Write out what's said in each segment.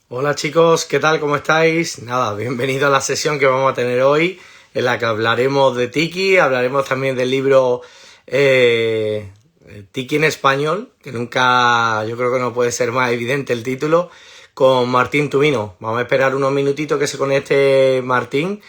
Hola chicos, ¿qué tal? ¿Cómo estáis? Nada, bienvenido a la sesión que vamos a tener hoy, en la que hablaremos de Tiki, hablaremos también del libro Tiki en español, que nunca, yo creo que no puede ser más evidente el título, con Martín Tubino. Vamos a esperar unos minutitos que se conecte Martín.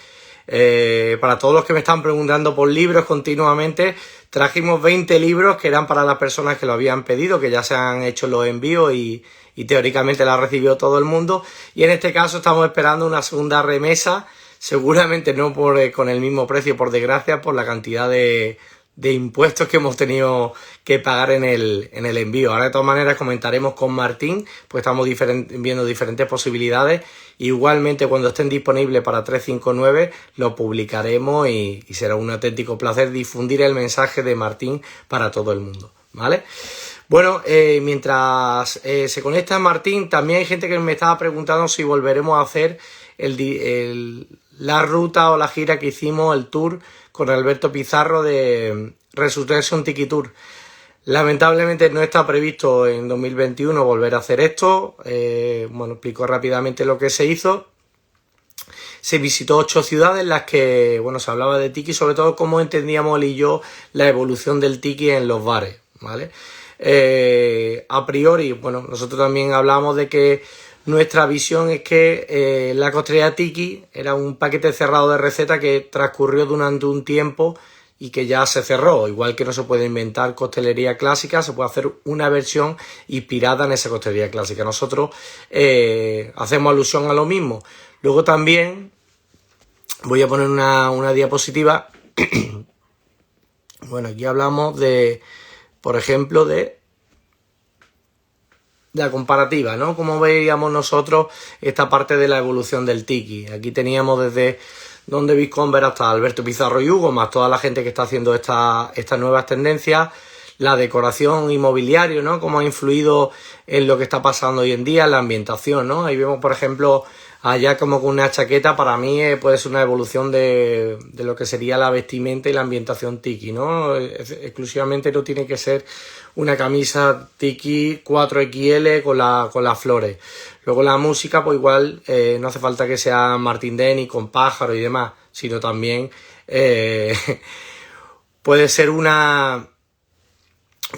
Para todos los que me están preguntando por libros continuamente, trajimos 20 libros que eran para las personas que lo habían pedido, que ya se han hecho los envíos y teóricamente la recibió todo el mundo. Y en este caso estamos esperando una segunda remesa, seguramente no con el mismo precio, por desgracia, por la cantidad de impuestos que hemos tenido que pagar en el envío. Ahora de todas maneras comentaremos con Martín, pues estamos viendo diferentes posibilidades. Igualmente cuando estén disponibles para 359 lo publicaremos y será un auténtico placer difundir el mensaje de Martín para todo el mundo, ¿vale? Bueno, mientras se conecta Martín, también hay gente que me estaba preguntando si volveremos a hacer la ruta o la gira que hicimos, el tour con Alberto Pizarro de Resurrection Tiki Tour. Lamentablemente no está previsto en 2021 volver a hacer esto. Bueno, explico rápidamente lo que se hizo. Se visitó 8 ciudades en las que, bueno, se hablaba de Tiki, sobre todo cómo entendíamos él y yo la evolución del Tiki en los bares, ¿vale? A priori, bueno, nosotros también hablamos de que nuestra visión es que la costelería Tiki era un paquete cerrado de recetas que transcurrió durante un tiempo y que ya se cerró. Igual que no se puede inventar costelería clásica, se puede hacer una versión inspirada en esa costelería clásica. Nosotros hacemos alusión a lo mismo. Luego también voy a poner una diapositiva. Bueno, aquí hablamos de, por ejemplo, de la comparativa, ¿no? Como veíamos nosotros esta parte de la evolución del Tiki. Aquí teníamos desde Don David Conver hasta Alberto Pizarro y Hugo, más toda la gente que está haciendo estas nuevas tendencias, la decoración inmobiliario, ¿no? Cómo ha influido en lo que está pasando hoy en día, la ambientación, ¿no? Ahí vemos, por ejemplo, allá como con una chaqueta, para mí puede ser una evolución de lo que sería la vestimenta y la ambientación Tiki, ¿no? Exclusivamente no tiene que ser una camisa Tiki 4XL con las flores. Luego la música, pues igual no hace falta que sea Martin Denny con pájaro y demás, sino también puede ser una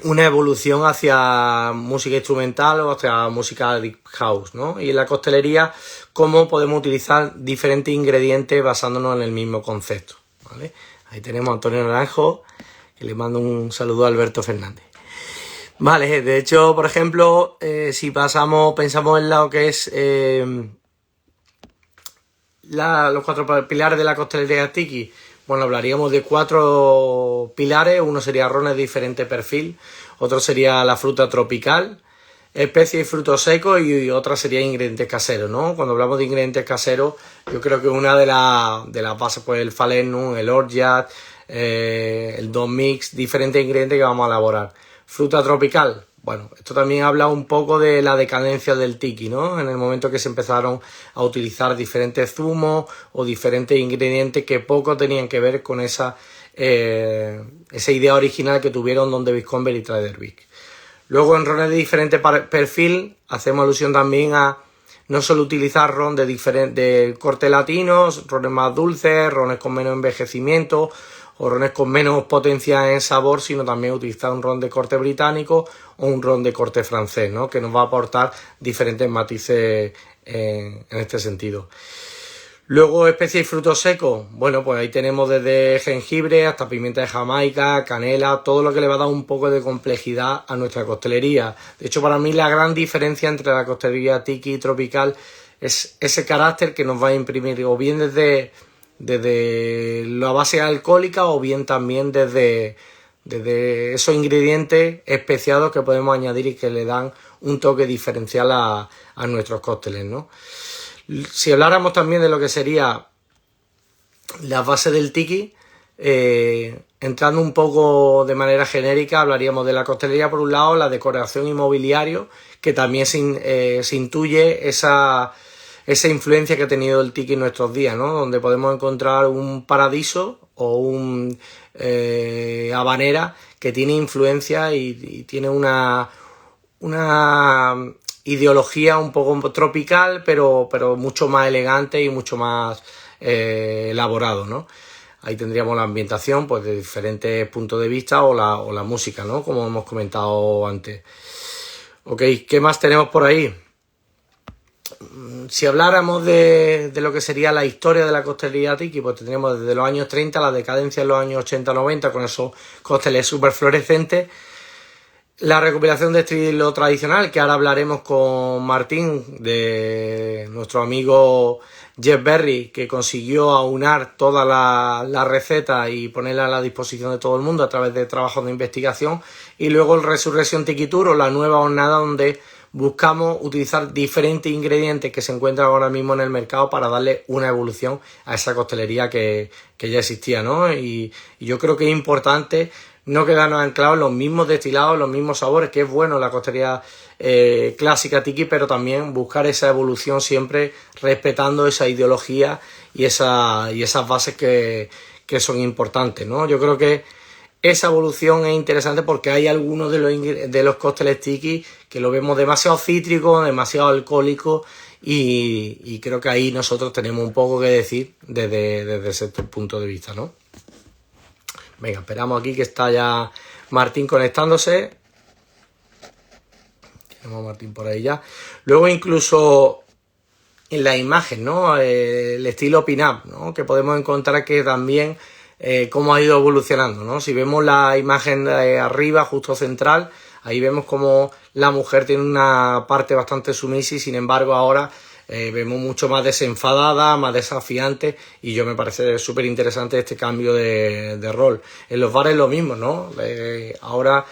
evolución hacia música instrumental o hacia música deep house, ¿no? Y en la costelería, cómo podemos utilizar diferentes ingredientes basándonos en el mismo concepto, ¿vale? Ahí tenemos a Antonio Naranjo, que le mando un saludo a Alberto Fernández. Vale, de hecho, por ejemplo, si pensamos en lo que es los 4 pilares de la costelería Tiki, bueno, hablaríamos de 4 pilares. Uno sería rones de diferente perfil, otro sería la fruta tropical, especies y frutos secos, y otra sería ingredientes caseros, ¿no? Cuando hablamos de ingredientes caseros, yo creo que una de las bases, pues el falernum, el orgeat, el don mix, diferentes ingredientes que vamos a elaborar. Fruta tropical, bueno, esto también habla un poco de la decadencia del Tiki, ¿no? En el momento que se empezaron a utilizar diferentes zumos o diferentes ingredientes que poco tenían que ver con esa idea original que tuvieron Don David Conver y Trader Vic. Luego en rones de diferente perfil hacemos alusión también a no solo utilizar ron de corte latinos, rones más dulces, rones con menos envejecimiento o rones con menos potencia en sabor, sino también utilizar un ron de corte británico o un ron de corte francés, ¿no? Que nos va a aportar diferentes matices en este sentido. Luego, especies y frutos secos. Bueno, pues ahí tenemos desde jengibre hasta pimienta de Jamaica, canela, todo lo que le va a dar un poco de complejidad a nuestra costelería. De hecho, para mí la gran diferencia entre la costelería Tiki y tropical es ese carácter que nos va a imprimir o bien desde la base alcohólica o bien también desde esos ingredientes especiados que podemos añadir y que le dan un toque diferencial a nuestros cócteles, ¿no? Si habláramos también de lo que sería la base del Tiki, entrando un poco de manera genérica, hablaríamos de la costelería por un lado, la decoración inmobiliario, que también se intuye esa influencia que ha tenido el Tiki en nuestros días, ¿no? Donde podemos encontrar un paradiso o un habanera que tiene influencia y tiene una ideología un poco tropical, pero mucho más elegante y mucho más elaborado, ¿no? Ahí tendríamos la ambientación, pues, de diferentes puntos de vista o la música, ¿no? Como hemos comentado antes. Ok, ¿qué más tenemos por ahí? Si habláramos de lo que sería la historia de la coctelería tiki, pues tendríamos desde los años 30 la decadencia en los años 80-90 con esos cócteles súper fluorescentes, la recuperación de estilo tradicional, que ahora hablaremos con Martín, de nuestro amigo Jeff Berry, que consiguió aunar toda la receta y ponerla a la disposición de todo el mundo a través de trabajos de investigación, y luego el Resurrection Tiki Tour, o la nueva hornada, donde buscamos utilizar diferentes ingredientes que se encuentran ahora mismo en el mercado para darle una evolución a esa coctelería que ya existía, ¿no? Y yo creo que es importante no quedarnos anclados en los mismos destilados, los mismos sabores, que es bueno la coctelería clásica tiki, pero también buscar esa evolución siempre respetando esa ideología y esas bases que son importantes, ¿no? Yo creo que esa evolución es interesante porque hay algunos de los cócteles tiki que lo vemos demasiado cítrico, demasiado alcohólico, y creo que ahí nosotros tenemos un poco que decir desde ese punto de vista, ¿no? Venga, esperamos aquí que está ya Martín conectándose. Tenemos a Martín por ahí ya. Luego incluso en la imagen, ¿no? El estilo pin-up, ¿no? Que podemos encontrar que también cómo ha ido evolucionando, ¿no? Si vemos la imagen de arriba, justo central, ahí vemos como la mujer tiene una parte bastante sumisa y sin embargo ahora vemos mucho más desenfadada, más desafiante, y yo me parece súper interesante este cambio de rol. En los bares lo mismo, ¿no? Ahora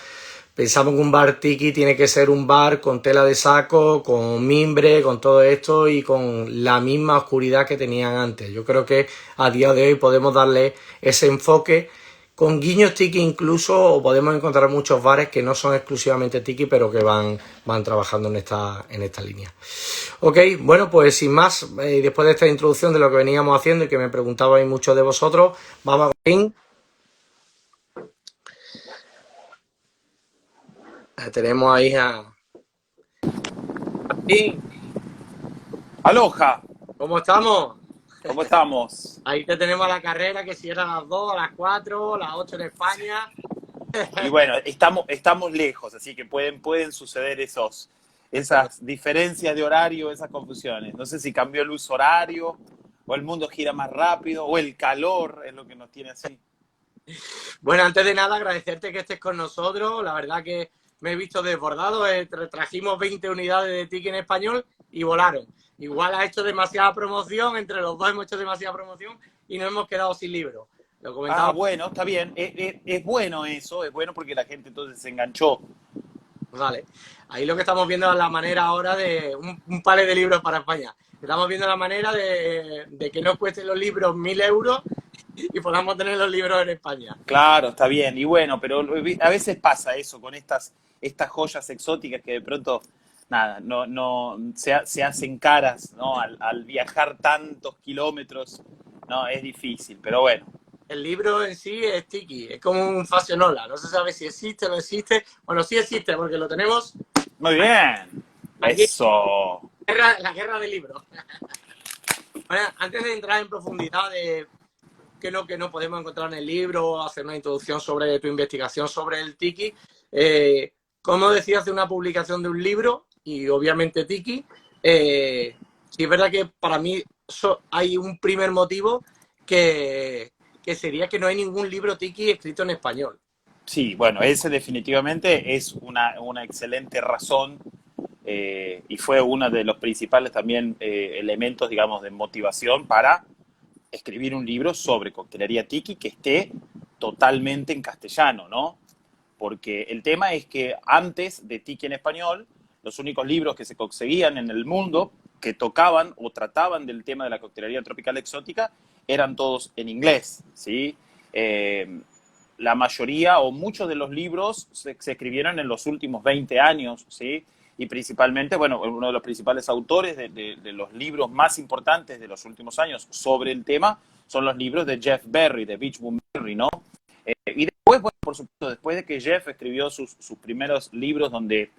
pensamos que un bar tiki tiene que ser un bar con tela de saco, con mimbre, con todo esto y con la misma oscuridad que tenían antes. Yo creo que a día de hoy podemos darle ese enfoque con guiños tiki incluso, o podemos encontrar muchos bares que no son exclusivamente tiki, pero que van trabajando en esta línea. Ok, bueno, pues sin más, después de esta introducción de lo que veníamos haciendo y que me preguntabais muchos de vosotros, vamos a ver. Tenemos ahí a Martín. Aloha, ¿Cómo estamos? ¿cómo estamos? Ahí te tenemos a la carrera, que si era a las 2, a las 4, a las 8 en España. Y bueno, estamos lejos, así que pueden suceder esas diferencias de horario, esas confusiones. No sé si cambió el uso horario, o el mundo gira más rápido, o el calor es lo que nos tiene así. Bueno, antes de nada, agradecerte que estés con nosotros. La verdad que me he visto desbordado. Trajimos 20 unidades de tiki en español y volaron. Igual has hecho demasiada promoción, entre los dos hemos hecho demasiada promoción y nos hemos quedado sin libro. Lo Ah, comentaba. bueno, está bien. Es bueno eso, es bueno porque la gente entonces se enganchó. Vale. Ahí lo que estamos viendo es la manera ahora de un palé de libros para España. Estamos viendo la manera de que no cuesten los libros 1.000 euros y podamos tener los libros en España. Claro, está bien. Y bueno, pero a veces pasa eso con estas joyas exóticas que de pronto, nada, no se hacen caras, ¿no? Al viajar tantos kilómetros, no, es difícil, pero bueno. El libro en sí es tiki, es como un Fasionola. No se sabe si existe o no existe. Bueno, sí existe porque lo tenemos Muy bien. aquí, Eso. la guerra del libro. Bueno, antes de entrar en profundidad de qué es lo que no podemos encontrar en el libro, hacer una introducción sobre tu investigación sobre el tiki, como decías de una publicación de un libro y obviamente tiki, sí es verdad que para mí hay un primer motivo que sería que no hay ningún libro tiki escrito en español. Sí, bueno, ese definitivamente es una excelente razón y fue uno de los principales también elementos, digamos, de motivación para escribir un libro sobre coctelería tiki que esté totalmente en castellano, ¿no? Porque el tema es que antes de tiki en español, los únicos libros que se conseguían en el mundo que tocaban o trataban del tema de la coctelería tropical exótica eran todos en inglés, ¿sí? La mayoría o muchos de los libros se escribieron en los últimos 20 años, ¿sí? Y principalmente, bueno, uno de los principales autores de los libros más importantes de los últimos años sobre el tema son los libros de Jeff Berry, de Beachbum Berry, ¿no? Y después, bueno, por supuesto, después de que Jeff escribió sus primeros libros donde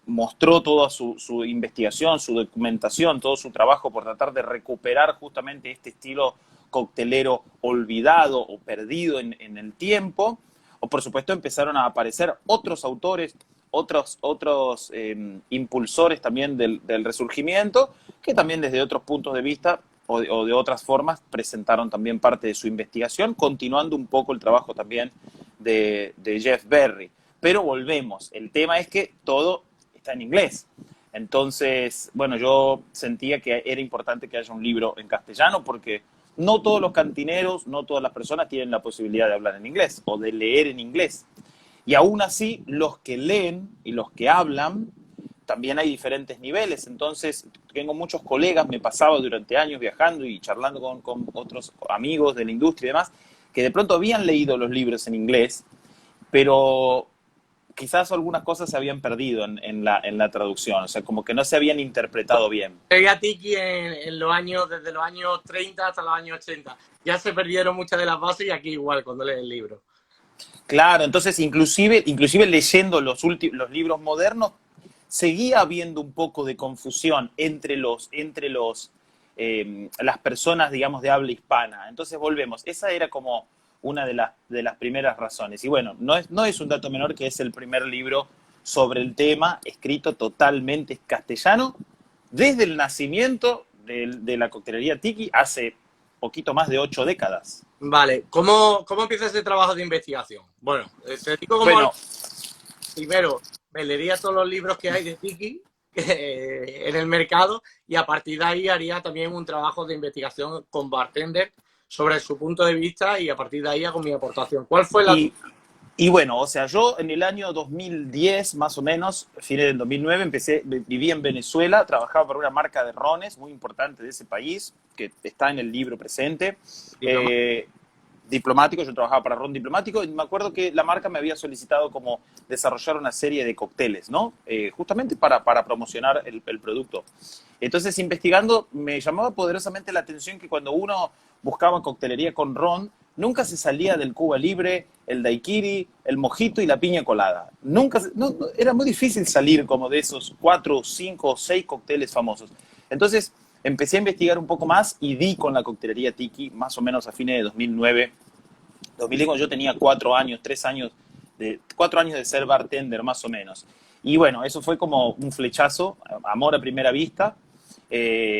mostró toda su investigación, su documentación, todo su trabajo por tratar de recuperar justamente este estilo coctelero olvidado o perdido en el tiempo. O por supuesto empezaron a aparecer otros autores, otros impulsores también del resurgimiento, que también desde otros puntos de vista o de otras formas presentaron también parte de su investigación, continuando un poco el trabajo también de Jeff Berry. Pero volvemos, el tema es que todo está en inglés. Entonces, bueno, yo sentía que era importante que haya un libro en castellano porque no todos los cantineros, no todas las personas tienen la posibilidad de hablar en inglés o de leer en inglés. Y aún así, los que leen y los que hablan, también hay diferentes niveles. Entonces, tengo muchos colegas, me pasaba durante años viajando y charlando con otros amigos de la industria y demás, que de pronto habían leído los libros en inglés, pero quizás algunas cosas se habían perdido en la traducción, o sea, como que no se habían interpretado bien. Leía Tiki en los años, desde los años 30 hasta los años 80. Ya se perdieron muchas de las bases y aquí igual, cuando lees el libro. Claro, entonces inclusive leyendo los libros modernos, seguía habiendo un poco de confusión entre las personas, digamos, de habla hispana. Entonces volvemos, esa era como una de las primeras razones. Y bueno, no es un dato menor que es el primer libro sobre el tema, escrito totalmente castellano, desde el nacimiento de la coctelería Tiki hace poquito más de 8 décadas. Vale, ¿cómo empieza ese trabajo de investigación? Bueno, te digo como Bueno, primero, me leería todos los libros que hay de Tiki en el mercado y a partir de ahí haría también un trabajo de investigación con bartender sobre su punto de vista y a partir de ahí hago mi aportación. ¿Cuál fue la...? Y bueno, o sea, yo en el año 2010, más o menos, fines del 2009, viví en Venezuela, trabajaba para una marca de rones muy importante de ese país, que está en el libro presente. Diplomático, yo trabajaba para Ron Diplomático, y me acuerdo que la marca me había solicitado como desarrollar una serie de cócteles, ¿no? Justamente para promocionar el producto. Entonces, investigando, me llamaba poderosamente la atención que cuando uno buscaba coctelería con ron, nunca se salía del Cuba Libre, el daiquiri, el mojito y la piña colada. Nunca, era muy difícil salir como de esos 4, 5 o 6 cócteles famosos. Entonces, empecé a investigar un poco más y di con la coctelería Tiki más o menos a fines de 2009. 2010 yo tenía 4 años, 4 años de ser bartender más o menos. Y bueno, eso fue como un flechazo, amor a primera vista,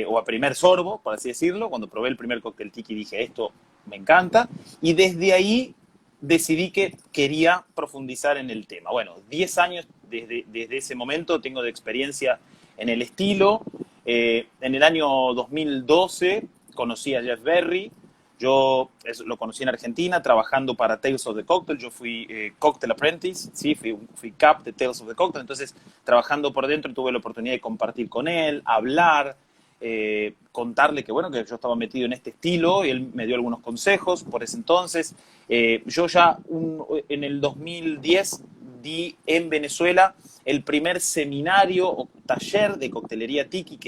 o a primer sorbo, por así decirlo. Cuando probé el primer cóctel Tiki dije, esto me encanta. Y desde ahí decidí que quería profundizar en el tema. Bueno, 10 años desde ese momento tengo de experiencia en el estilo. En el año 2012 conocí a Jeff Berry. Yo lo conocí en Argentina trabajando para Tales of the Cocktail. Yo fui Cocktail Apprentice, ¿sí? fui CAP de Tales of the Cocktail. Entonces, trabajando por dentro, tuve la oportunidad de compartir con él, hablar, contarle que, bueno, que yo estaba metido en este estilo y él me dio algunos consejos por ese entonces. Yo ya en el 2010 di en Venezuela el primer seminario o taller de coctelería Tiki,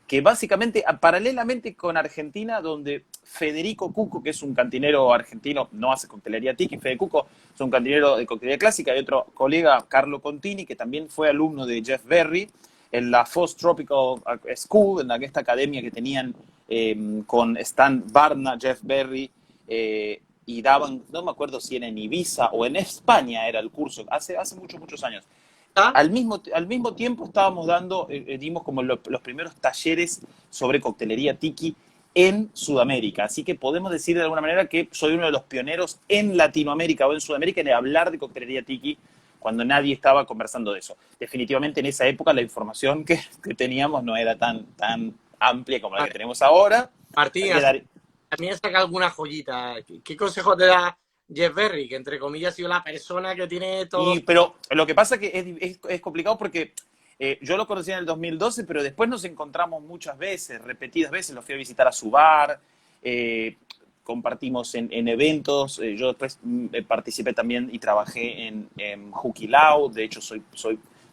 que básicamente, paralelamente con Argentina, donde Federico Cuco, que es un cantinero argentino, no hace coctelería Tiki, Fede Cuco es un cantinero de coctelería clásica, y otro colega, Carlo Contini, que también fue alumno de Jeff Berry, en la Foz Tropical School, en esta academia que tenían con Stan Barna, Jeff Berry, y daban, no me acuerdo si era en Ibiza o en España era el curso, hace muchos años. Al mismo tiempo estábamos dimos como los primeros talleres sobre coctelería Tiki en Sudamérica. Así que podemos decir de alguna manera que soy uno de los pioneros en Latinoamérica o en Sudamérica en hablar de coctelería Tiki cuando nadie estaba conversando de eso. Definitivamente en esa época la información que teníamos no era tan amplia como la que tenemos ahora. Martín, también saca alguna joyita. ¿Qué consejo te da Jeff Berry, que entre comillas ha sido la persona que tiene todo? Pero lo que pasa es que es complicado porque yo lo conocí en el 2012, pero después nos encontramos muchas veces, repetidas veces. Lo fui a visitar a su bar, compartimos en eventos. Yo después participé también y trabajé en Juquilao. De hecho,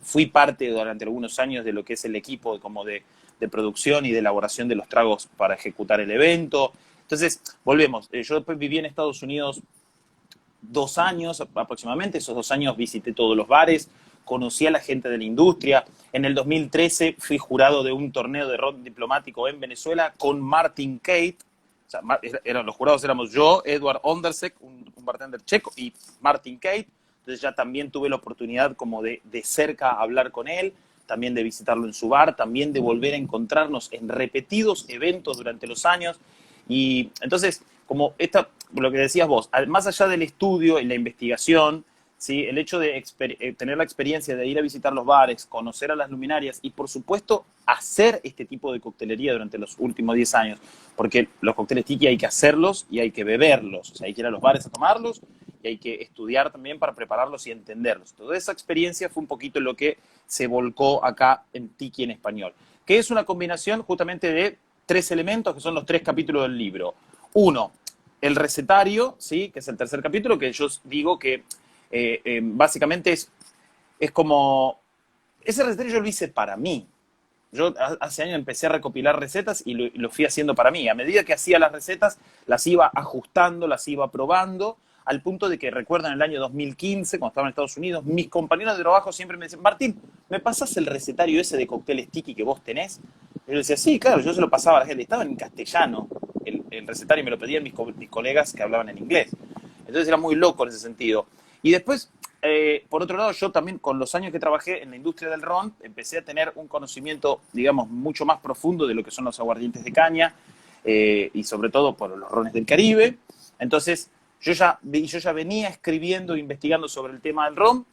fui parte durante algunos años de lo que es el equipo de producción y de elaboración de los tragos para ejecutar el evento. Entonces, volvemos. Yo después viví en Estados Unidos 2 años aproximadamente. Esos 2 años visité todos los bares, conocí a la gente de la industria. En el 2013 fui jurado de un torneo de ron diplomático en Venezuela con Martin Kate. O sea, los jurados éramos yo, Edward Ondersek, un bartender checo, y Martin Kate. Entonces ya también tuve la oportunidad como de cerca hablar con él, también de visitarlo en su bar, también de volver a encontrarnos en repetidos eventos durante los años. Y entonces, como lo que decías vos, más allá del estudio y la investigación, ¿sí? El hecho de tener la experiencia de ir a visitar los bares, conocer a las luminarias y, por supuesto, hacer este tipo de coctelería durante los últimos 10 años, porque los cócteles tiki hay que hacerlos y hay que beberlos, o sea, hay que ir a los bares a tomarlos y hay que estudiar también para prepararlos y entenderlos. Toda esa experiencia fue un poquito lo que se volcó acá en Tiki en Español, que es una combinación justamente de 3 elementos que son los 3 capítulos del libro. Uno, el recetario, ¿sí? Que es el tercer capítulo, que yo digo que básicamente es como... Ese recetario yo lo hice para mí. Yo hace años empecé a recopilar recetas y lo fui haciendo para mí. A medida que hacía las recetas, las iba ajustando, las iba probando, al punto de que, recuerdo, en el año 2015, cuando estaba en Estados Unidos, mis compañeros de trabajo siempre me decían: Martín, ¿me pasas el recetario ese de cócteles tiki que vos tenés? Y yo decía: sí, claro, yo se lo pasaba a la gente. Estaba en castellano el recetario y me lo pedían mis colegas que hablaban en inglés. Entonces era muy loco en ese sentido. Y después, por otro lado, yo también, con los años que trabajé en la industria del ron, empecé a tener un conocimiento, digamos, mucho más profundo de lo que son los aguardientes de caña, y sobre todo por los rones del Caribe. Entonces, yo ya venía escribiendo e investigando sobre el tema del ron.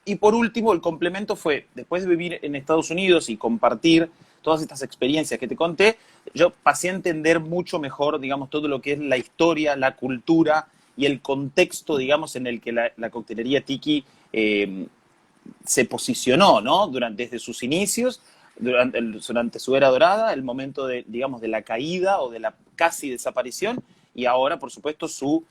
Y por último, el complemento fue, después de vivir en Estados Unidos y compartir todas estas experiencias que te conté, yo pasé a entender mucho mejor, digamos, todo lo que es la historia, la cultura y el contexto, digamos, en el que la coctelería tiki se posicionó, ¿no? Desde sus inicios, durante su era dorada, el momento de, digamos, de la caída o de la casi desaparición, y ahora, por supuesto, su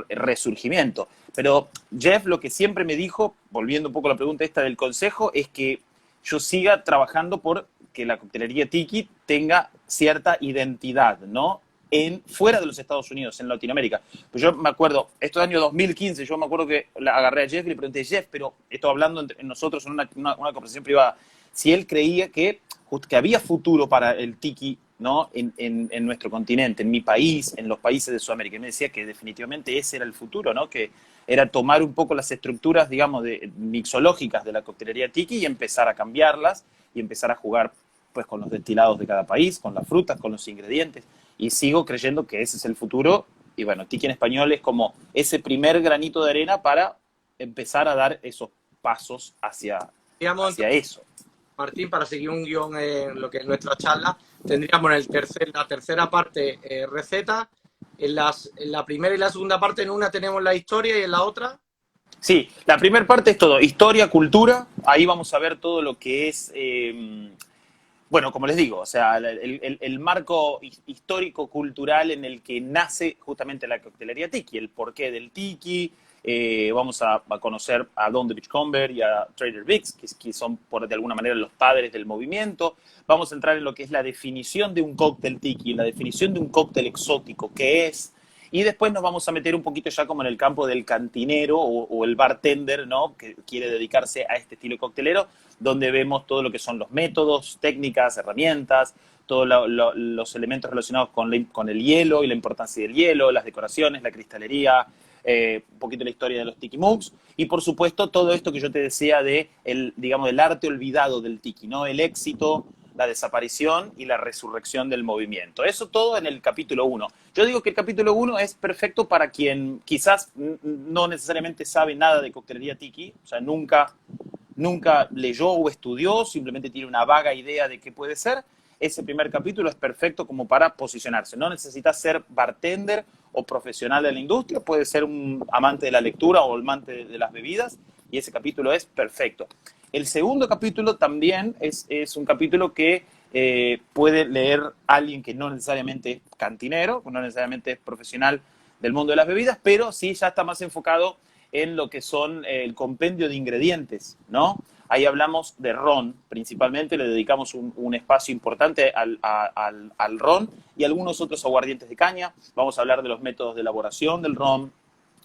resurgimiento. Pero Jeff lo que siempre me dijo, volviendo un poco a la pregunta esta del consejo, es que yo siga trabajando por que la coctelería tiki tenga cierta identidad, ¿no? Fuera de los Estados Unidos, en Latinoamérica. Pues yo me acuerdo, esto es año 2015, yo me acuerdo que agarré a Jeff y le pregunté: Jeff, pero esto hablando entre nosotros en una conversación privada, si él creía que había futuro para el tiki, ¿no? En nuestro continente, en mi país, en los países de Sudamérica. Y me decía que definitivamente ese era el futuro, ¿no? Que era tomar un poco las estructuras, digamos, mixológicas de la coctelería tiki y empezar a cambiarlas y empezar a jugar, pues, con los destilados de cada país, con las frutas, con los ingredientes. Y sigo creyendo que ese es el futuro. Y bueno, Tiki en Español es como ese primer granito de arena para empezar a dar esos pasos hacia eso. Martín, para seguir un guión en lo que es nuestra charla, tendríamos en la tercera parte receta, en la primera y la segunda parte, en una tenemos la historia y en la otra... Sí, la primera parte es todo, historia, cultura, ahí vamos a ver todo lo que es... bueno, como les digo, o sea, el marco histórico-cultural en el que nace justamente la coctelería tiki, el porqué del tiki. Vamos a conocer a Don de Beachcomber y a Trader Vic's, que son de alguna manera los padres del movimiento. Vamos a entrar en lo que es la definición de un cóctel tiki, la definición de un cóctel exótico, qué es. Y después nos vamos a meter un poquito ya como en el campo del cantinero o el bartender, ¿no? Que quiere dedicarse a este estilo coctelero, donde vemos todo lo que son los métodos, técnicas, herramientas, todos los elementos relacionados con el hielo y la importancia del hielo, las decoraciones, la cristalería, un poquito la historia de los tiki mugs, y por supuesto todo esto que yo te decía digamos, el arte olvidado del tiki, ¿no? El éxito, la desaparición y la resurrección del movimiento. Eso todo en el capítulo 1. Yo digo que el capítulo 1 es perfecto para quien quizás no necesariamente sabe nada de coctelería tiki, o sea, nunca leyó o estudió, simplemente tiene una vaga idea de qué puede ser. Ese primer capítulo es perfecto como para posicionarse. No necesitas ser bartender o profesional de la industria, puedes ser un amante de la lectura o amante de las bebidas, y ese capítulo es perfecto. El segundo capítulo también es un capítulo que puede leer alguien que no necesariamente es cantinero, no necesariamente es profesional del mundo de las bebidas, pero sí ya está más enfocado en lo que son el compendio de ingredientes, ¿no? Ahí hablamos de ron, principalmente le dedicamos un espacio importante al ron y algunos otros aguardientes de caña. Vamos a hablar de los métodos de elaboración del ron,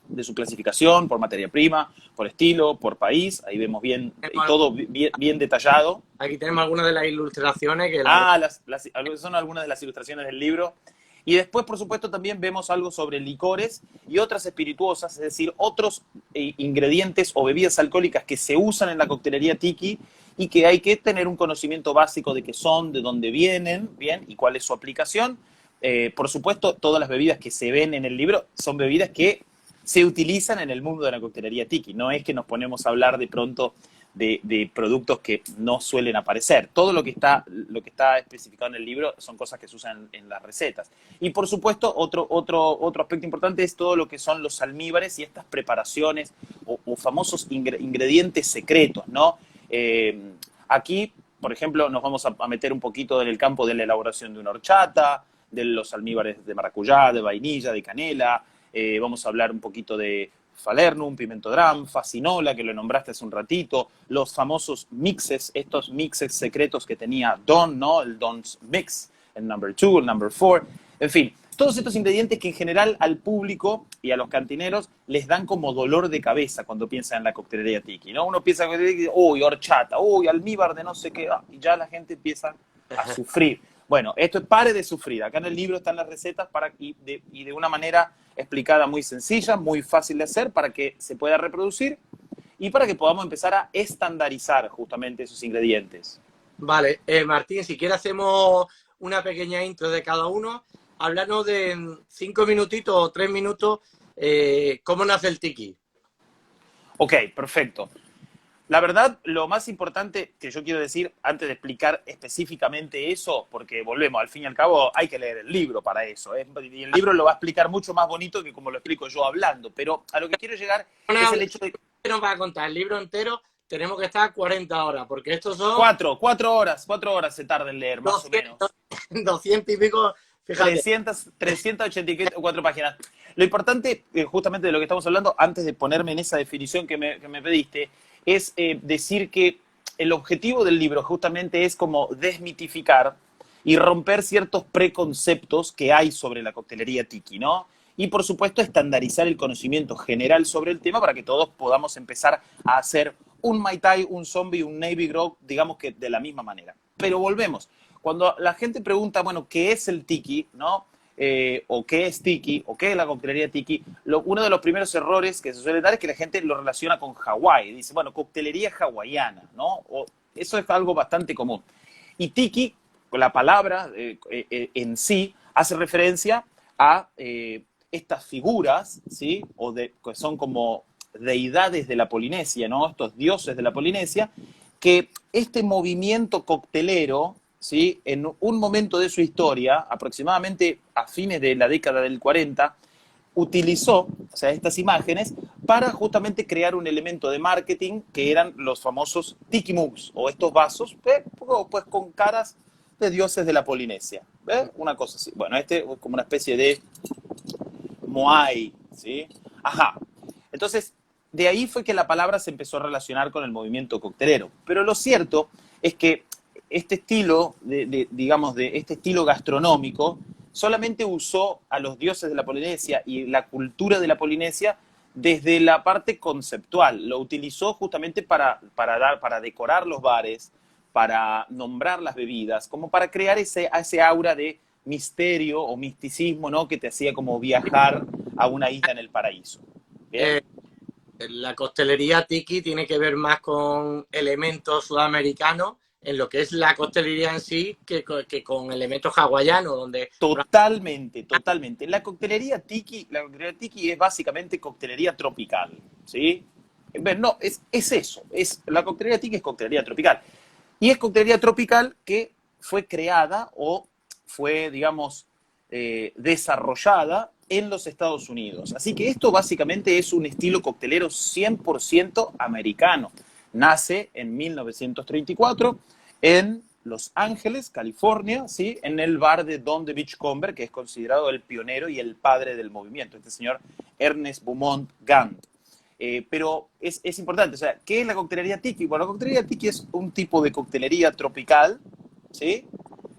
de su clasificación, por materia prima, por estilo, por país. Ahí vemos bien, todo bien detallado. Aquí tenemos algunas de las ilustraciones que Son algunas de las ilustraciones del libro. Y después, por supuesto, también vemos algo sobre licores y otras espirituosas, es decir, otros ingredientes o bebidas alcohólicas que se usan en la coctelería tiki y que hay que tener un conocimiento básico de qué son, de dónde vienen, bien, y cuál es su aplicación. Por supuesto, todas las bebidas que se ven en el libro son bebidas que se utilizan en el mundo de la coctelería tiki. No es que nos ponemos a hablar de pronto de productos que no suelen aparecer. Todo lo que está especificado en el libro son cosas que se usan en las recetas. Y por supuesto, otro aspecto importante es todo lo que son los almíbares y estas preparaciones o famosos ingredientes secretos, ¿no? Aquí, por ejemplo, nos vamos a meter un poquito en el campo de la elaboración de una horchata, de los almíbares de maracuyá, de vainilla, de canela. Vamos a hablar un poquito de falernum, pimento dram, facinola, que lo nombraste hace un ratito, los famosos mixes, estos mixes secretos que tenía Don, ¿no? El Don's Mix, el number 2, el number 4, en fin, todos estos ingredientes que en general al público y a los cantineros les dan como dolor de cabeza cuando piensan en la coctelería tiki, ¿no? Uno piensa, uy, horchata, uy, almíbar de no sé qué, y ya la gente empieza a sufrir. Bueno, esto es pare de sufrir. Acá en el libro están las recetas y de una manera explicada muy sencilla, muy fácil de hacer para que se pueda reproducir y para que podamos empezar a estandarizar justamente esos ingredientes. Vale, Martín, si quieres hacemos una pequeña intro de cada uno. Háblanos de 5 minutitos o 3 minutos cómo nace el tiki. Ok, perfecto. La verdad, lo más importante que yo quiero decir, antes de explicar específicamente eso, porque volvemos, al fin y al cabo hay que leer el libro para eso, ¿eh? Y el libro lo va a explicar mucho más bonito que como lo explico yo hablando, pero a lo que quiero llegar es el hecho de... Nos va a contar el libro entero, tenemos que estar 40 horas, porque estos son... 4 horas se tarda en leer, más 200, o menos. 200 y pico, fíjate. 384 páginas. Lo importante, justamente de lo que estamos hablando, antes de ponerme en esa definición que me pediste, es decir que el objetivo del libro justamente es como desmitificar y romper ciertos preconceptos que hay sobre la coctelería tiki, ¿no? Y por supuesto estandarizar el conocimiento general sobre el tema para que todos podamos empezar a hacer un Mai Tai, un Zombie, un Navy Grog, digamos que de la misma manera. Pero volvemos. Cuando la gente pregunta, bueno, ¿qué es el tiki, no? O qué es tiki, o qué es la coctelería tiki, uno de los primeros errores que se suele dar es que la gente lo relaciona con Hawái. Dice, bueno, coctelería hawaiana, ¿no? Eso es algo bastante común. Y tiki, la palabra en sí, hace referencia a estas figuras, ¿sí? Que son como deidades de la Polinesia, ¿no? Estos dioses de la Polinesia, que este movimiento coctelero, ¿sí? En un momento de su historia, aproximadamente a fines de la década del 40, utilizó, o sea, estas imágenes para justamente crear un elemento de marketing que eran los famosos tiki mugs, o estos vasos, pues con caras de dioses de la Polinesia. ¿Ves? Una cosa así. Bueno, este es como una especie de moai, ¿sí? Ajá. Entonces, de ahí fue que la palabra se empezó a relacionar con el movimiento coctelero. Pero lo cierto es que este estilo, digamos, de este estilo gastronómico, solamente usó a los dioses de la Polinesia y la cultura de la Polinesia desde la parte conceptual. Lo utilizó justamente para decorar los bares, para nombrar las bebidas, como para crear ese aura de misterio o misticismo, ¿no? Que te hacía como viajar a una isla en el paraíso. La coctelería tiki tiene que ver más con elementos sudamericanos en lo que es la coctelería en sí que con elementos hawaianos, donde... Totalmente. La coctelería tiki es básicamente coctelería tropical, ¿sí? No, es eso. La coctelería tiki es coctelería tropical. Y es coctelería tropical que fue creada o fue, digamos, desarrollada en los Estados Unidos. Así que esto básicamente es un estilo coctelero 100% americano. Nace en 1934 en Los Ángeles, California, ¿sí? En el bar de Don de Beachcomber, que es considerado el pionero y el padre del movimiento, este señor Ernest Beaumont Gant. Pero es importante, o sea, ¿qué es la coctelería tiki? Bueno, la coctelería tiki es un tipo de coctelería tropical, ¿sí?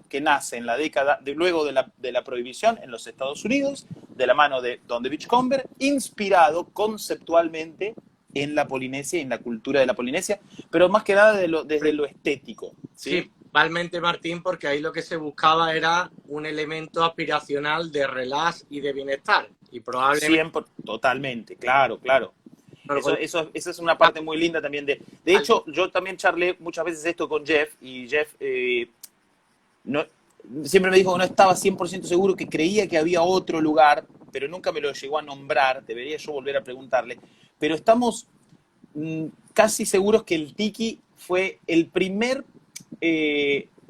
Que nace en la década, luego de la prohibición en los Estados Unidos, de la mano de Don the Beachcomber, inspirado conceptualmente en la Polinesia, en la cultura de la Polinesia, pero más que nada desde lo estético. Sí, ¿Sí? principalmente, Martín, porque ahí lo que se buscaba era un elemento aspiracional de relax y de bienestar. Y probablemente... Siempre, totalmente, claro, claro. Esa es una parte muy linda también. De hecho, yo también charlé muchas veces esto con Jeff, y Jeff no, siempre me dijo que no estaba 100% seguro, que creía que había otro lugar, pero nunca me lo llegó a nombrar. Debería yo volver a preguntarle. Pero estamos casi seguros que el tiki fue el primer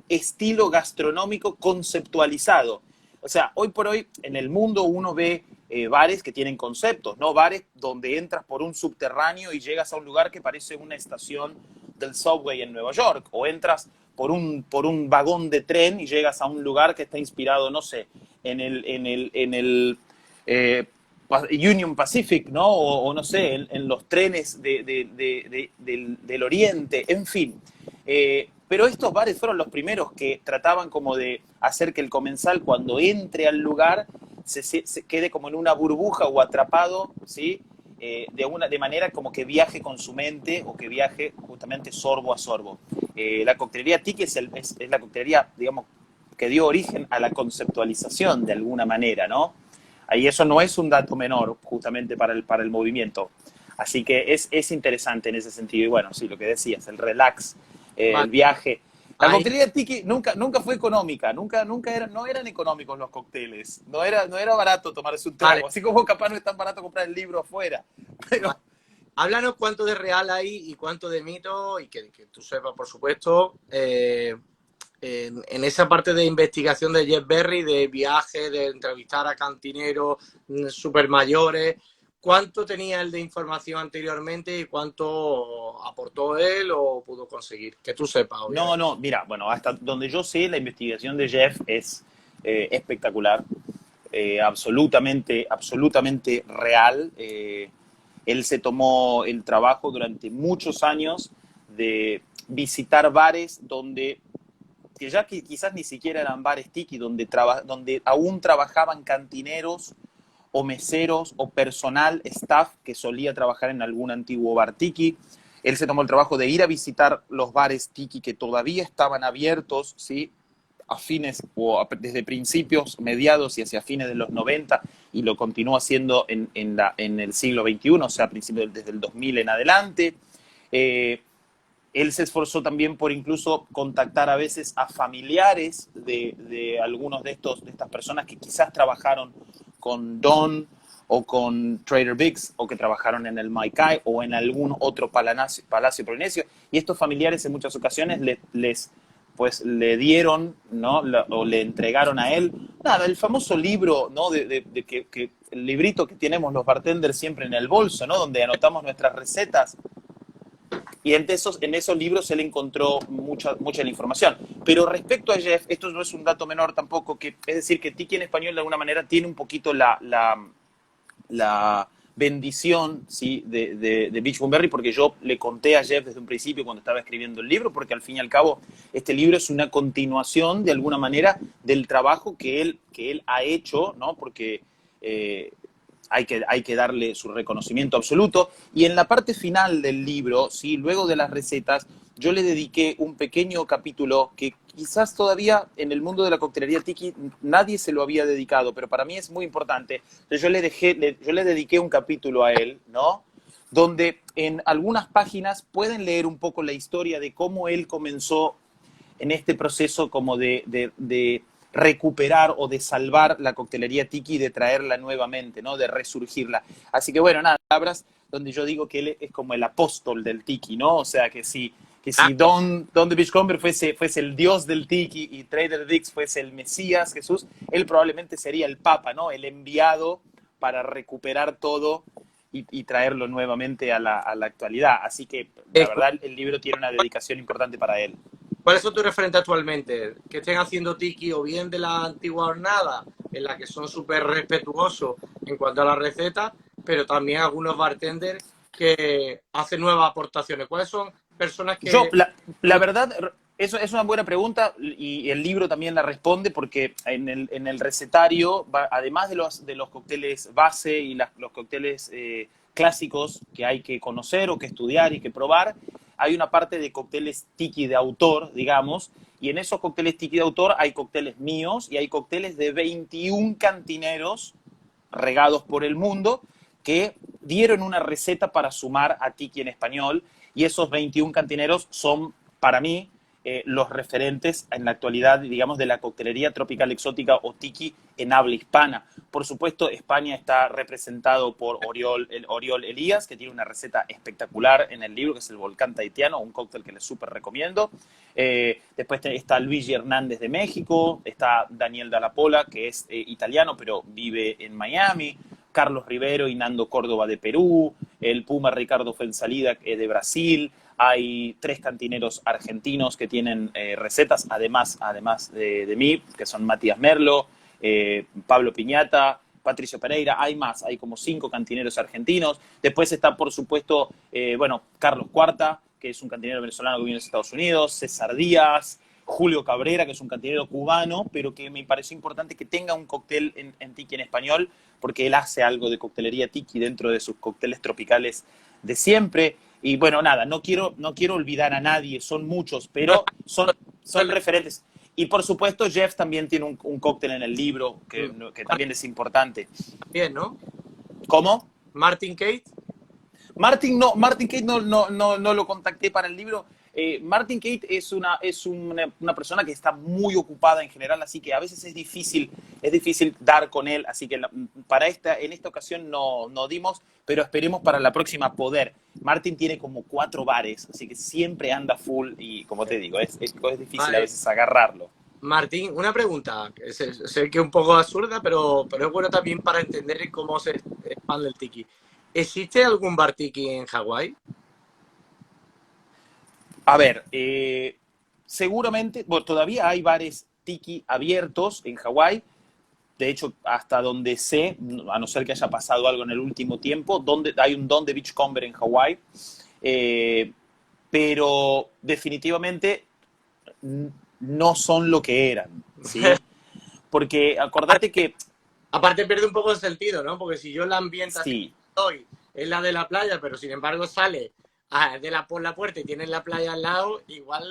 estilo gastronómico conceptualizado. O sea, hoy por hoy en el mundo uno ve bares que tienen conceptos, ¿no? Bares donde entras por un subterráneo y llegas a un lugar que parece una estación del subway en Nueva York, o entras por un vagón de tren y llegas a un lugar que está inspirado, no sé, en el Union Pacific, ¿no? O no sé, en los trenes del Oriente, en fin. Pero estos bares fueron los primeros que trataban como de hacer que el comensal, cuando entre al lugar, se quede como en una burbuja o atrapado, ¿sí? De manera como que viaje con su mente, o que viaje justamente sorbo a sorbo. La coctelería tiki es la coctelería, digamos, que dio origen a la conceptualización de alguna manera, ¿no? Ahí eso no es un dato menor, justamente para el movimiento. Así que es interesante en ese sentido. Y bueno, sí, lo que decías, el relax, Vale. el viaje. La Ahí, coctelería tiki nunca fue económica, no eran económicos los cócteles, no era barato tomarse un vale, trago, así como capaz no es tan barato comprar el libro afuera. Pero vale. Háblanos cuánto de real hay y cuánto de mito, y que tú sepas, por supuesto, en esa parte de investigación de Jeff Berry, de viaje, de entrevistar a cantineros super mayores, ¿cuánto tenía él de información anteriormente y cuánto aportó él o pudo conseguir? Que tú sepas, no, obviamente. no, mira, bueno, hasta donde yo sé, la investigación de Jeff es espectacular, absolutamente real. Él se tomó el trabajo durante muchos años de visitar bares donde, que ya quizás ni siquiera eran bares tiki, donde aún trabajaban cantineros o meseros o personal, staff que solía trabajar en algún antiguo bar tiki. Él se tomó el trabajo de ir a visitar los bares tiki que todavía estaban abiertos, ¿sí? A fines, desde principios, mediados y hacia fines de los 90, y lo continuó haciendo en el siglo XXI, o sea, desde el 2000 en adelante. Él se esforzó también por incluso contactar a veces a familiares de algunos de estas personas que quizás trabajaron con Don o con Trader Vic's, o que trabajaron en el Maikai o en algún otro palacio polinesio, y estos familiares en muchas ocasiones le dieron, ¿no? O le entregaron a él, nada, el famoso libro, ¿no? Que el librito que tenemos los bartenders siempre en el bolso, ¿no? Donde anotamos nuestras recetas. Y en esos libros él encontró mucha de la información. Pero respecto a Jeff, esto no es un dato menor tampoco, es decir, que Tiki en español de alguna manera tiene un poquito la bendición, ¿sí? de Beachcomber, porque yo le conté a Jeff desde un principio cuando estaba escribiendo el libro, porque al fin y al cabo este libro es una continuación de alguna manera del trabajo que él ha hecho, ¿no? Porque hay que darle su reconocimiento absoluto. Y en la parte final del libro, ¿sí? Luego de las recetas, yo le dediqué un pequeño capítulo que quizás todavía en el mundo de la coctelería tiki nadie se lo había dedicado, pero para mí es muy importante. Entonces yo le dediqué un capítulo a él, ¿no? Donde en algunas páginas pueden leer un poco la historia de cómo él comenzó en este proceso como de recuperar o de salvar la coctelería tiki y de traerla nuevamente, ¿no? De resurgirla. Así que bueno, nada, palabras donde yo digo que él es como el apóstol del tiki, ¿no? O sea, que si Don the Beachcomber fuese el dios del tiki y Trader Vic's fuese el Mesías, Jesús, él probablemente sería el Papa, ¿no? El enviado para recuperar todo y traerlo nuevamente a la actualidad. Así que, la verdad, el libro tiene una dedicación importante para él. ¿Cuáles son tus referentes actualmente? Que estén haciendo tiki o bien de la antigua hornada, en la que son súper respetuosos en cuanto a la receta, pero también algunos bartenders que hacen nuevas aportaciones. ¿Cuáles son personas que... La verdad, Eso es una buena pregunta y el libro también la responde porque en el recetario, además de los cócteles base y los cócteles clásicos que hay que conocer o que estudiar y que probar, hay una parte de cócteles tiki de autor, digamos, y en esos cócteles tiki de autor hay cócteles míos y hay cócteles de 21 cantineros regados por el mundo que dieron una receta para sumar a tiki en español y esos 21 cantineros son, para mí, los referentes en la actualidad, digamos, de la coctelería tropical exótica o tiki en habla hispana. Por supuesto, España está representado por Oriol Elías, que tiene una receta espectacular en el libro, que es el Volcán Tahitiano, un cóctel que les súper recomiendo. Después está Luigi Hernández de México, está Daniel Dalla Pola, que es italiano, pero vive en Miami, Carlos Rivero y Nando Córdoba de Perú, el Puma Ricardo Fensalida de Brasil. Hay 3 cantineros argentinos que tienen recetas, además de mí, que son Matías Merlo, Pablo Piñata, Patricio Pereira. Hay más, hay como 5 cantineros argentinos. Después está, por supuesto, bueno, Carlos Cuarta, que es un cantinero venezolano que viene de los Estados Unidos, César Díaz, Julio Cabrera, que es un cantinero cubano, pero que me pareció importante que tenga un cóctel en tiki en español, porque él hace algo de coctelería tiki dentro de sus cócteles tropicales de siempre. Y bueno, nada, no quiero olvidar a nadie, son muchos, pero son referentes. Y por supuesto, Jeff también tiene un cóctel en el libro que también es importante. Bien, ¿no? ¿Cómo? Martin Kate. Martin Kate no lo contacté para el libro. Martin Kate es una persona que está muy ocupada en general, así que a veces es difícil dar con él, así que en esta ocasión no dimos, pero esperemos para la próxima poder. Martin tiene como 4 bares, así que siempre anda full y como te digo, es difícil Vale. a veces agarrarlo. Martín, una pregunta, sé que es un poco absurda, pero es bueno también para entender cómo se expande el tiki. ¿Existe algún bar tiki en Hawái? A ver, seguramente, bueno, todavía hay bares tiki abiertos en Hawái. De hecho, hasta donde sé, a no ser que haya pasado algo en el último tiempo, hay un Don de Beachcomber en Hawái, eh, pero definitivamente no son lo que eran, ¿sí? Porque acordate que Aparte pierde un poco el sentido, ¿no? Porque si yo la ambientación sí, que doy es la de la playa, pero sin embargo sale por la puerta y tienes la playa al lado, igual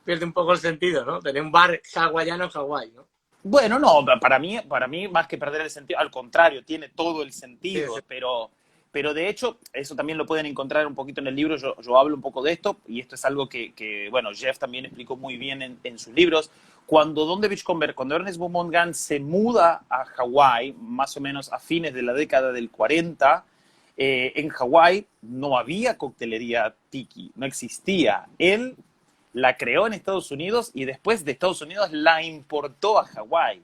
pierde un poco el sentido, ¿no? Tener un bar hawaiano en Hawái, ¿no? bueno, no, para mí más que perder el sentido, al contrario, tiene todo el Sí, sentido, sí. pero de hecho, eso también lo pueden encontrar un poquito en el libro, yo hablo un poco de esto, y esto es algo bueno, Jeff también explicó muy bien en sus libros. Cuando Ernest Beaumont Gans se muda a Hawái, más o menos a fines de la década del 40, en Hawái no había coctelería tiki, no existía. Él la creó en Estados Unidos y después de Estados Unidos la importó a Hawái.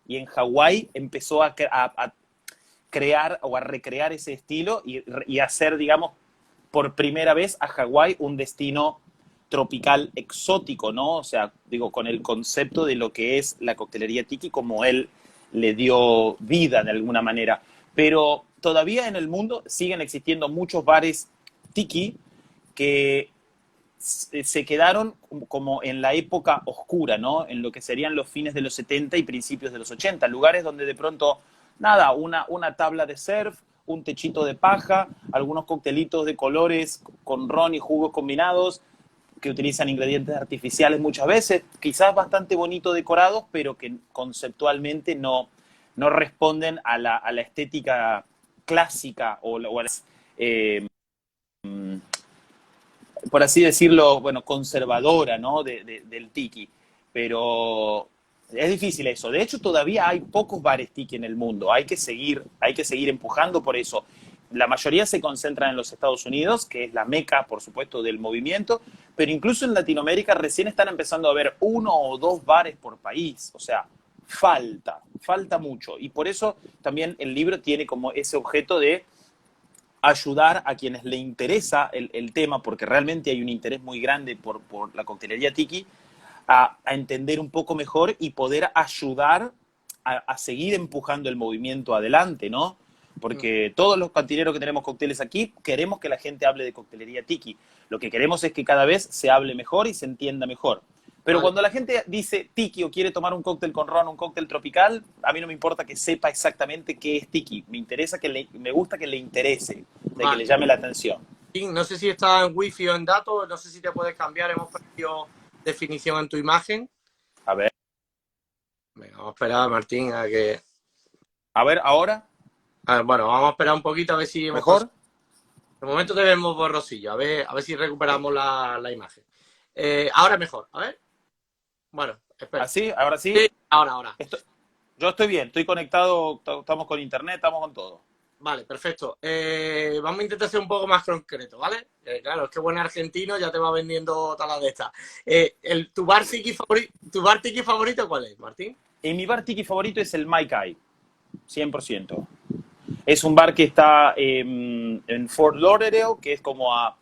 Y en Hawái empezó a crear o a recrear ese estilo y hacer, digamos, por primera vez a Hawái un destino tropical exótico, ¿no? O sea, digo, con el concepto de lo que es la coctelería tiki, como él le dio vida de alguna manera. Pero todavía en el mundo siguen existiendo muchos bares tiki que se quedaron como en la época oscura, ¿no? En lo que serían los fines de los 70 y principios de los 80, lugares donde de pronto, nada, una tabla de surf, un techito de paja, algunos coctelitos de colores con ron y jugos combinados, que utilizan ingredientes artificiales muchas veces, quizás bastante bonito decorados, pero que conceptualmente no responden a la estética clásica o a las, por así decirlo, bueno, conservadora, ¿no? Del tiki. Pero es difícil eso. De hecho, todavía hay pocos bares tiki en el mundo. Hay que seguir empujando por eso. La mayoría se concentran en los Estados Unidos, que es la meca, por supuesto, del movimiento, pero incluso en Latinoamérica recién están empezando a haber 1 o 2 bares por país. O sea, falta mucho. Y por eso también el libro tiene como ese objeto de ayudar a quienes le interesa el tema, porque realmente hay un interés muy grande por la coctelería tiki, a entender un poco mejor y poder ayudar a seguir empujando el movimiento adelante, ¿no? Porque todos los cantineros que tenemos cócteles aquí queremos que la gente hable de coctelería tiki, Lo que queremos es que cada vez se hable mejor y se entienda mejor. Pero cuando la gente dice tiki o quiere tomar un cóctel con ron, un cóctel tropical, a mí no me importa que sepa exactamente qué es tiki. Me gusta que le interese, que le llame la atención. No sé si está en wifi o en datos, no sé si te puedes cambiar, hemos perdido definición en tu imagen. A ver. Venga, vamos a esperar, Martín, a que... A ver, ¿ahora? Bueno, vamos a esperar un poquito a ver si... ¿Mejor? De momento te vemos borrosillo, a ver si recuperamos la imagen. Ahora mejor, a ver. Bueno, espera. ¿Así? ¿Ahora sí? Sí, ahora. Yo estoy bien, estoy conectado, estamos con internet, estamos con todo. Vale, perfecto. Vamos a intentar ser un poco más concreto, ¿vale? Claro, es que buen argentino ya te va vendiendo talas de estas. ¿Tu bar tiki favorito cuál es, Martín? Mi bar tiki favorito es el Mai Kai, 100%. Es un bar que está en Fort Lauderdale, que es como a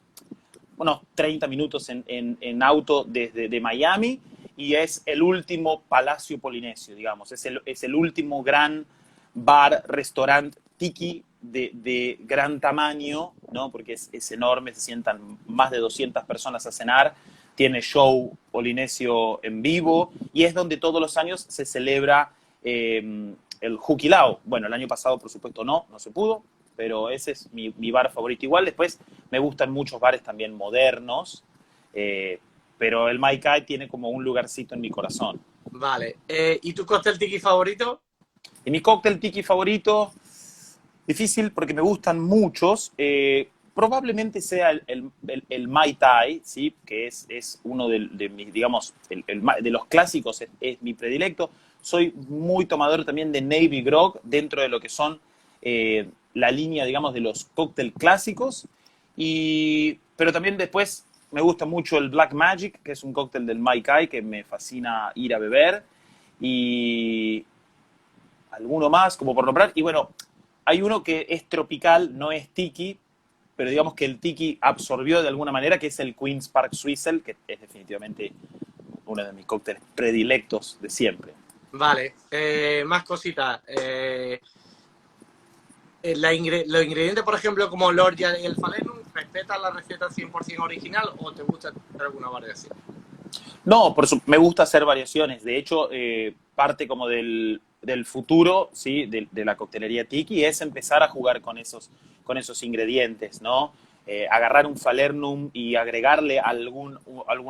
unos 30 minutos en auto de Miami, y es el último palacio polinesio, digamos. Es el último gran bar, restaurante tiki de gran tamaño, ¿no? Porque es enorme, se sientan más de 200 personas a cenar, tiene show polinesio en vivo, y es donde todos los años se celebra el Huquilao. Bueno, el año pasado, por supuesto, no se pudo, pero ese es mi bar favorito. Igual después me gustan muchos bares también modernos, pero el Mai Kai tiene como un lugarcito en mi corazón. Vale. ¿Y tu cóctel tiki favorito? Y mi cóctel tiki favorito, difícil porque me gustan muchos. Probablemente sea el Mai Tai, ¿sí? Que es uno de mis, digamos, de los clásicos, es mi predilecto. Soy muy tomador también de Navy Grog dentro de lo que son la línea, digamos, de los cócteles clásicos. Pero también después me gusta mucho el Black Magic, que es un cóctel del Mai Tai que me fascina ir a beber. Y alguno más, como por nombrar. Y bueno, hay uno que es tropical, no es tiki, pero digamos que el tiki absorbió de alguna manera, que es el Queen's Park Swizzle, que es definitivamente uno de mis cócteles predilectos de siempre. Vale, más cositas. Los ingredientes, por ejemplo, como l'orge y el falernum, ¿respetan la receta 100% original o te gusta hacer alguna variación? No, me gusta hacer variaciones. De hecho, parte como del futuro, ¿sí? de la coctelería tiki es empezar a jugar con esos ingredientes, ¿no? Agarrar un falernum y agregarle alguna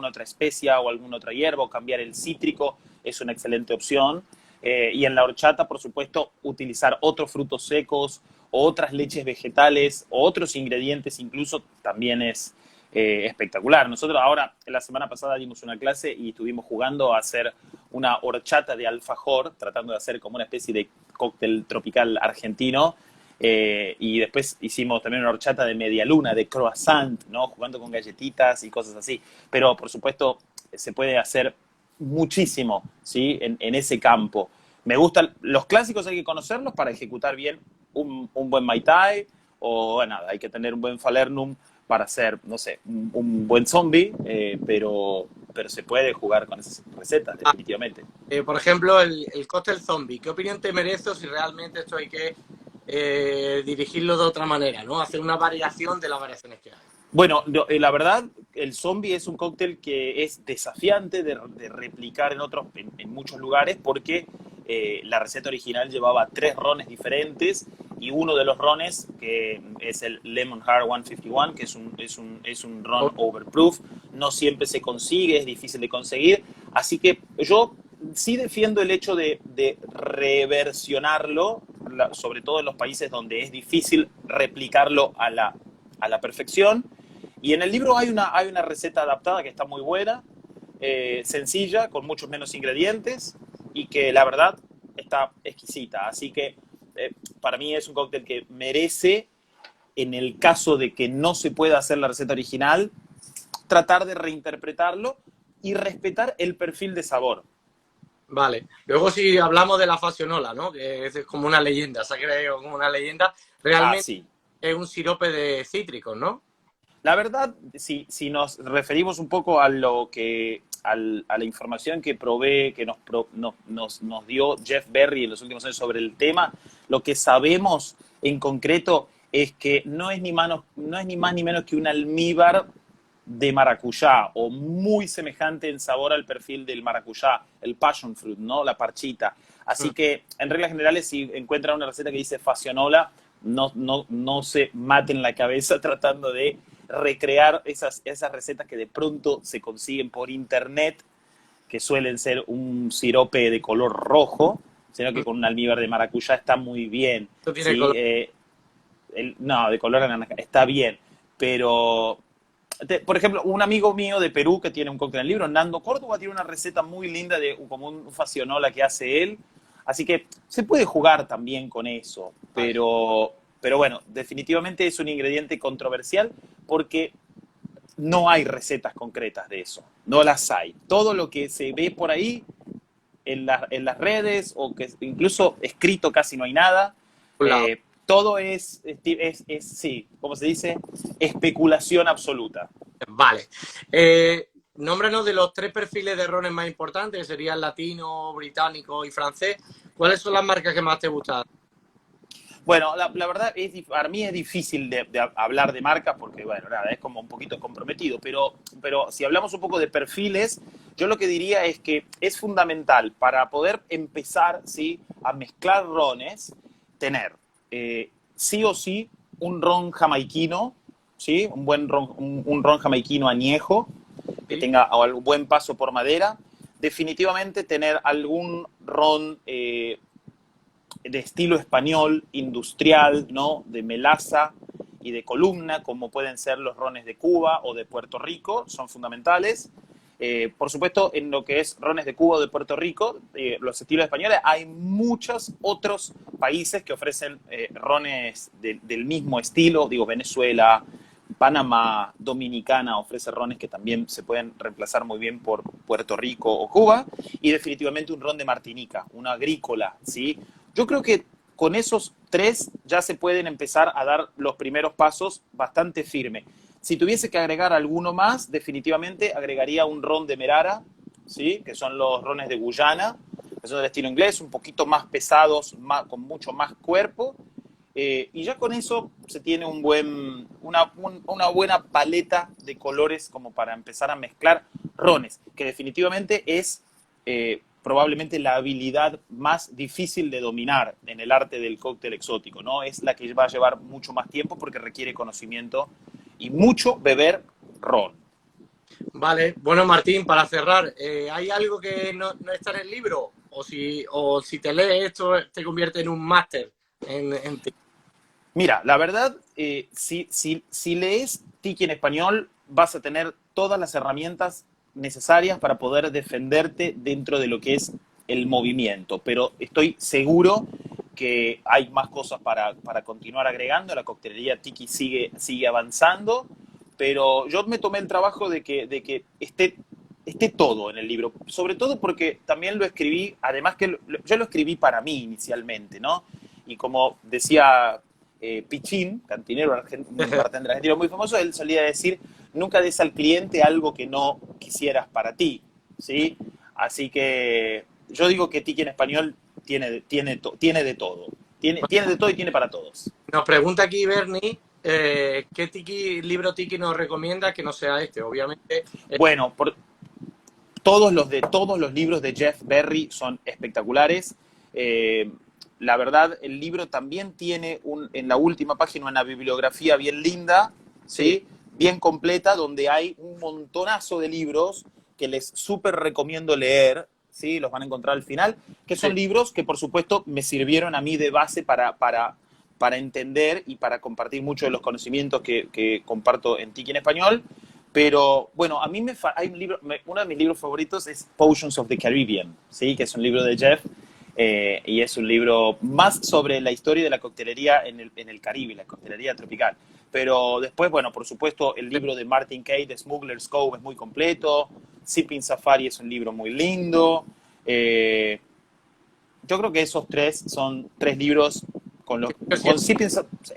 otra especia o alguna otra hierba o cambiar el cítrico es una excelente opción. Y en la horchata, por supuesto, utilizar otros frutos secos o otras leches vegetales o otros ingredientes incluso también es espectacular. Nosotros ahora, la semana pasada dimos una clase y estuvimos jugando a hacer una horchata de alfajor, tratando de hacer como una especie de cóctel tropical argentino. Y después hicimos también una horchata de media luna, de croissant, ¿no? Jugando con galletitas y cosas así. Pero, por supuesto, se puede hacer muchísimo, ¿sí? En ese campo. Me gustan los clásicos, hay que conocerlos para ejecutar bien un buen Mai Tai, o bueno, hay que tener un buen falernum para hacer, no sé, un buen zombie, pero se puede jugar con esas recetas, definitivamente. Por ejemplo, el cóctel zombie, ¿qué opinión te merece o si realmente esto hay que dirigirlo de otra manera, ¿no? Hacer una variación de las variaciones que hay? Bueno, la verdad, el zombie es un cóctel que es desafiante de replicar en muchos lugares porque la receta original llevaba 3 rones diferentes y uno de los rones, que es el Lemon Hard 151, que es un ron overproof, no siempre se consigue, es difícil de conseguir. Así que yo sí defiendo el hecho de reversionarlo, sobre todo en los países donde es difícil replicarlo a la perfección. Y en el libro hay una receta adaptada que está muy buena, sencilla, con muchos menos ingredientes y que la verdad está exquisita. Así que para mí es un cóctel que merece, en el caso de que no se pueda hacer la receta original, tratar de reinterpretarlo y respetar el perfil de sabor. Vale. Luego si hablamos de la Fasionola, ¿no? Que es como una leyenda, se ha creado como una leyenda. Realmente sí. Es un sirope de cítricos, ¿no? La verdad, si nos referimos un poco a la información que provee, que nos dio Jeff Berry en los últimos años sobre el tema, lo que sabemos en concreto es que no es ni más ni menos que un almíbar de maracuyá o muy semejante en sabor al perfil del maracuyá, el passion fruit, ¿no? La parchita. Así que, en reglas generales, si encuentran una receta que dice Fasionola, no se maten la cabeza tratando de recrear esas recetas que de pronto se consiguen por internet, que suelen ser un sirope de color rojo, sino que con un almíbar de maracuyá está muy bien. Esto tiene ¿Sí? color. No, de color naranja, está bien, pero por ejemplo, un amigo mío de Perú que tiene un cóctel en el libro, Nando Córdoba, tiene una receta muy linda de como un fasionola que hace él. Así que se puede jugar también con eso, Vale. pero bueno, definitivamente es un ingrediente controversial porque no hay recetas concretas de eso, no las hay. Todo lo que se ve por ahí en las redes o que incluso escrito casi no hay nada. Un lado. Todo sí, como se dice, especulación absoluta. Vale. Nómbranos de los 3 perfiles de rones más importantes, que serían latino, británico y francés. ¿Cuáles son las marcas que más te gustan? Bueno, la verdad, para mí es difícil de hablar de marcas porque, bueno, nada, es como un poquito comprometido, pero si hablamos un poco de perfiles, yo lo que diría es que es fundamental para poder empezar, ¿sí?, a mezclar rones, tener sí o sí un ron jamaiquino, ¿sí?, un buen ron, un ron jamaiquino añejo, que ¿Sí? tenga algún buen paso por madera, definitivamente tener algún ron de estilo español, industrial, ¿no?, de melaza y de columna, como pueden ser los rones de Cuba o de Puerto Rico, son fundamentales. Por supuesto, en lo que es rones de Cuba o de Puerto Rico, los estilos españoles, hay muchos otros países que ofrecen rones del mismo estilo, digo, Venezuela, Panamá, Dominicana ofrece rones que también se pueden reemplazar muy bien por Puerto Rico o Cuba, y definitivamente un ron de Martinica, una agrícola, ¿sí? Yo creo que con esos 3 ya se pueden empezar a dar los primeros pasos bastante firme. Si tuviese que agregar alguno más, definitivamente agregaría un ron de Merara, ¿sí?, que son los rones de Guyana, que son del estilo inglés, un poquito más pesados, con mucho más cuerpo, y ya con eso se tiene una buena paleta de colores como para empezar a mezclar rones, que definitivamente es probablemente la habilidad más difícil de dominar en el arte del cóctel exótico, ¿no? Es la que va a llevar mucho más tiempo porque requiere conocimiento y mucho beber ron. Vale. Bueno, Martín, para cerrar, ¿hay algo que no está en el libro? O si te lees esto, te convierte en un máster en ti. Mira, la verdad, si lees Tiki en español, vas a tener todas las herramientas necesarias para poder defenderte dentro de lo que es el movimiento, pero estoy seguro que hay más cosas para continuar agregando. La coctelería Tiki sigue avanzando, pero yo me tomé el trabajo de que esté todo en el libro, sobre todo porque también lo escribí, además que yo lo escribí para mí inicialmente, ¿no? Y como decía Pichín, cantinero, un bartender argentino muy famoso, él solía decir, nunca des al cliente algo que no quisieras para ti, ¿sí? Así que yo digo que Tiki en español tiene de todo. Tiene de todo y tiene para todos. Nos pregunta aquí Bernie, ¿qué libro tiki nos recomienda que no sea este? Obviamente, Bueno, todos los libros de Jeff Berry son espectaculares. La verdad, el libro también tiene en la última página una bibliografía bien linda, sí. ¿sí?, bien completa, donde hay un montonazo de libros que les súper recomiendo leer, ¿sí?, los van a encontrar al final, que son Sí. libros que por supuesto me sirvieron a mí de base para entender y para compartir muchos de los conocimientos que comparto en Tiki en español. Pero bueno, a mí hay un libro, uno de mis libros favoritos es Potions of the Caribbean, ¿sí?, que es un libro de Jeff, y es un libro más sobre la historia de la coctelería en el Caribe, la coctelería tropical. Pero después, bueno, por supuesto, el libro de Martin Kay, de Smuggler's Cove, es muy completo. Sipping Safari es un libro muy lindo. Yo creo que esos 3 son 3 libros con Sipping Safari. Sí,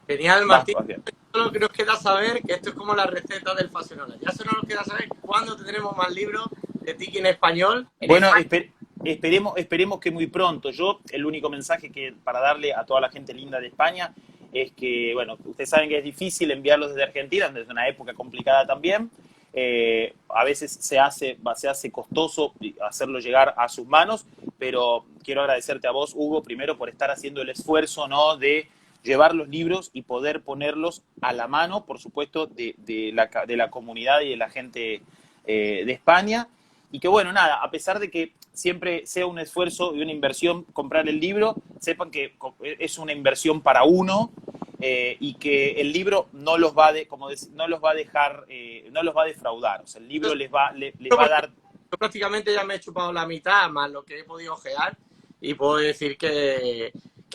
Genial, vas, Martín. vas bien. Solo que nos queda saber que esto es como la receta del Fasionola. Ya solo nos queda saber cuándo tendremos más libros de tiki en español. En Bueno, España. esperemos que muy pronto. Yo, el único mensaje que para darle a toda la gente linda de España es que, bueno, ustedes saben que es difícil enviarlos desde Argentina, desde una época complicada también. A veces se hace costoso hacerlo llegar a sus manos, pero quiero agradecerte a vos, Hugo, primero por estar haciendo el esfuerzo, ¿no?, de llevar los libros y poder ponerlos a la mano, por supuesto, de la comunidad y de la gente de España. Y que, bueno, nada, a pesar de que siempre sea un esfuerzo y una inversión comprar el libro, sepan que es una inversión para uno, y que el libro no los va no los va a dejar, no los va a defraudar. O sea, el libro les va a dar... Yo prácticamente ya me he chupado la mitad, más lo que he podido ojear, y puedo decir que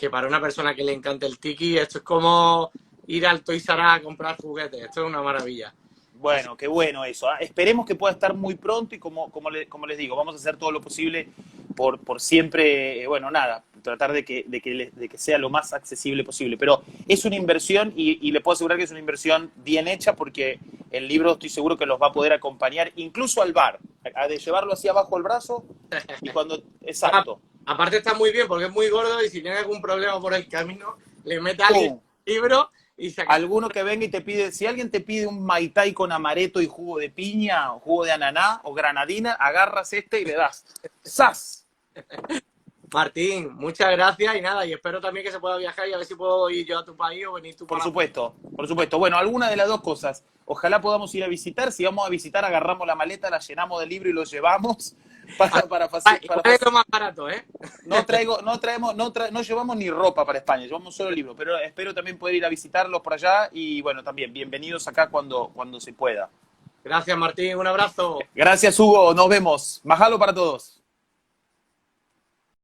para una persona que le encanta el tiki, esto es como ir al Toys R Us a comprar juguetes. Esto es una maravilla. Bueno, qué bueno eso. Esperemos que pueda estar muy pronto y como les digo, vamos a hacer todo lo posible por siempre, bueno, nada, tratar de que sea lo más accesible posible. Pero es una inversión y le puedo asegurar que es una inversión bien hecha porque el libro estoy seguro que los va a poder acompañar incluso al bar, de llevarlo así abajo el brazo y cuando... Exacto. Aparte está muy bien porque es muy gordo y si tiene algún problema por el camino, le mete al libro y se acaba. Alguno que venga y te pide, si alguien te pide un Mai Tai con amaretto y jugo de piña, o jugo de ananá o granadina, agarras este y le das. ¡Zas! Martín, muchas gracias y nada, y espero también que se pueda viajar y a ver si puedo ir yo a tu país o venir tú. Por supuesto, por supuesto. Bueno, alguna de las dos cosas. Ojalá podamos ir a visitar. Si vamos a visitar, agarramos la maleta, la llenamos de libro y lo llevamos para es lo más barato, ¿eh? No llevamos ni ropa para España, llevamos solo libros, pero espero también poder ir a visitarlos por allá y bueno, también bienvenidos acá cuando se pueda. Gracias, Martín, un abrazo. Gracias, Hugo, nos vemos. Mahalo para todos.